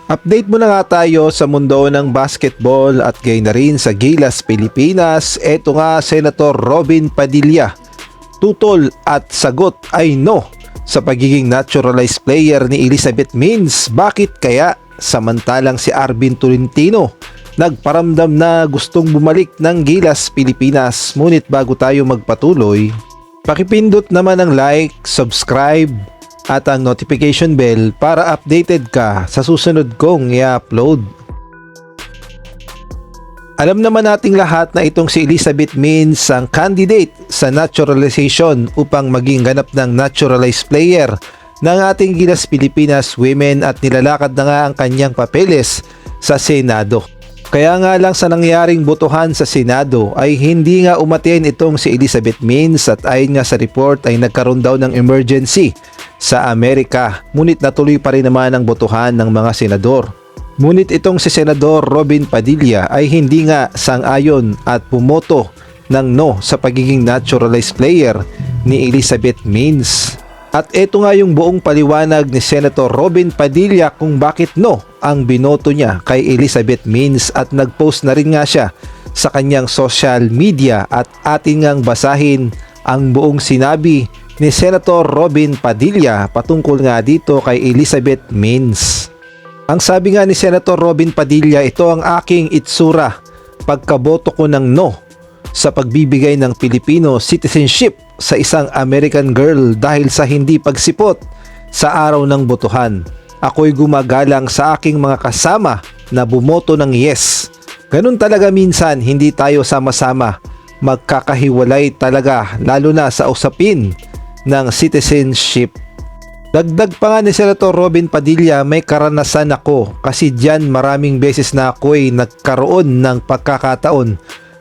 Update muna nga tayo sa mundo ng basketball at gayon na rin sa Gilas Pilipinas. Eto nga, Senator Robin Padilla. Tutol at sagot ay no sa pagiging naturalized player ni Elizabeth Means. Bakit kaya? Samantalang si Arvin Tolentino nagparamdam na gustong bumalik ng Gilas Pilipinas. Ngunit bago tayo magpatuloy, pakipindot naman ang like, subscribe at ang notification bell para updated ka sa susunod kong i-upload. Alam naman nating lahat na itong si Elizabeth Means ang candidate sa naturalization upang maging ganap ng naturalized player ng ating Gilas Pilipinas Women at nilalakad na nga ang kanyang papeles sa Senado. Kaya nga lang sa nangyaring botohan sa Senado ay hindi nga umaten itong si Elizabeth Means at ayon nga sa report ay nagkaroon daw ng emergency sa Amerika. Ngunit natuloy pa rin naman ang botohan ng mga senador. Ngunit itong si Senador Robin Padilla ay hindi nga sang-ayon at pumoto ng no sa pagiging naturalized player ni Elizabeth Means. At ito nga yung buong paliwanag ni Senator Robin Padilla kung bakit no ang binoto niya kay Elizabeth Means at nagpost na rin nga siya sa kanyang social media at atin ngang basahin ang buong sinabi ni Senator Robin Padilla patungkol nga dito kay Elizabeth Means. Ang sabi nga ni Senator Robin Padilla, ito ang aking itsura pagkaboto ko ng no sa pagbibigay ng Filipino citizenship sa isang American girl dahil sa hindi pagsipot sa araw ng botohan. Ako'y gumagalang sa aking mga kasama na bumoto ng yes. Ganun talaga minsan, hindi tayo sama-sama. Magkakahiwalay talaga lalo na sa usapin ng citizenship. Dagdag pa nga ni Senator Robin Padilla, may karanasan ako kasi diyan maraming beses na ako'y nagkaroon ng pagkakataon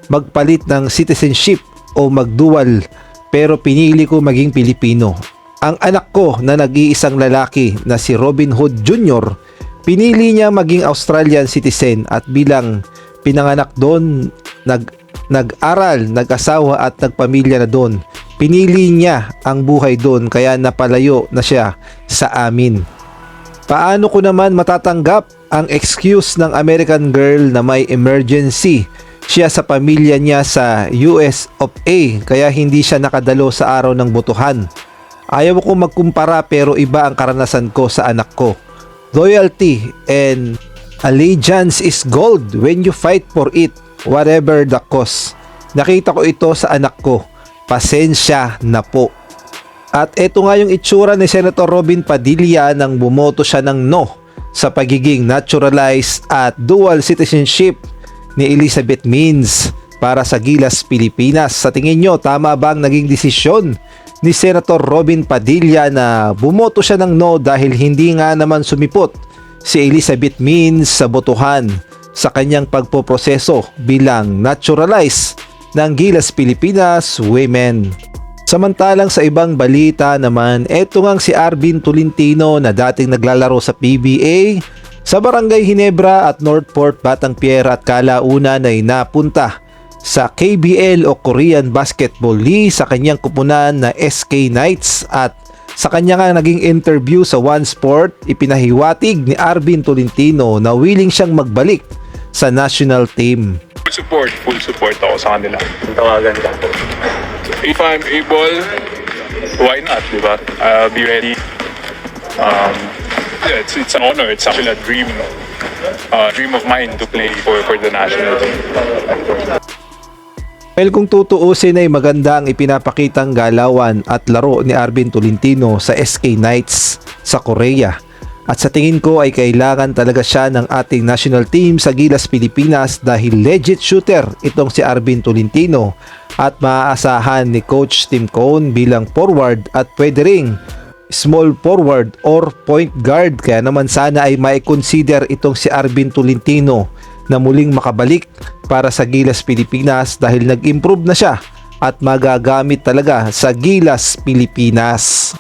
magpalit ng citizenship o magdual pero pinili ko maging Pilipino. Ang anak ko na nag-iisang lalaki na si Robin Hood Jr., pinili niya maging Australian citizen at bilang pinanganak doon, nag-aral, nag-asawa at nagpamilya na doon. Pinili niya ang buhay doon kaya napalayo na siya sa amin. Paano ko naman matatanggap ang excuse ng American girl na may emergency siya sa pamilya niya sa US of A kaya hindi siya nakadalo sa araw ng botohan? Ayaw ko magkumpara pero iba ang karanasan ko sa anak ko. Loyalty and allegiance is gold when you fight for it, whatever the cost. Nakita ko ito sa anak ko. Pasensya na po. At ito nga yung itsura ni Senator Robin Padilla nang bumoto siya ng no sa pagiging naturalized at dual citizenship ni Elizabeth Means para sa Gilas Pilipinas. Sa tingin nyo, tama ba ang naging desisyon ni Senator Robin Padilla na bumoto siya ng no dahil hindi nga naman sumipot si Elizabeth Means sa botohan sa kanyang pagpoproseso bilang naturalized ng Gilas Pilipinas Women? Samantalang sa ibang balita naman, eto ngang si Arvin Tolentino na dating naglalaro sa PBA sa Barangay Ginebra at Northport, Batangpiera at kalaunan ay napunta sa KBL o Korean Basketball League sa kanyang kupunan na SK Knights. At sa kanyang naging interview sa One Sport, ipinahiwatig ni Arvin Tolentino na willing siyang magbalik sa national team. Full support ako sa kanila. Tawagan ka. If I'm able, why not, di ba? I'll be ready. Yeah, it's an honor. It's actually a dream of mine to play for the national team. Well, kung tutuusin ay maganda ang ipinapakitang galawan at laro ni Arvin Tolentino sa SK Knights sa Korea. At sa tingin ko ay kailangan talaga siya ng ating national team sa Gilas Pilipinas dahil legit shooter itong si Arvin Tolentino at maaasahan ni Coach Tim Cone bilang forward at pwede ring small forward or point guard. Kaya naman sana ay mai-consider itong si Arvin Tolentino na muling makabalik para sa Gilas Pilipinas dahil nag-improve na siya at magagamit talaga sa Gilas Pilipinas.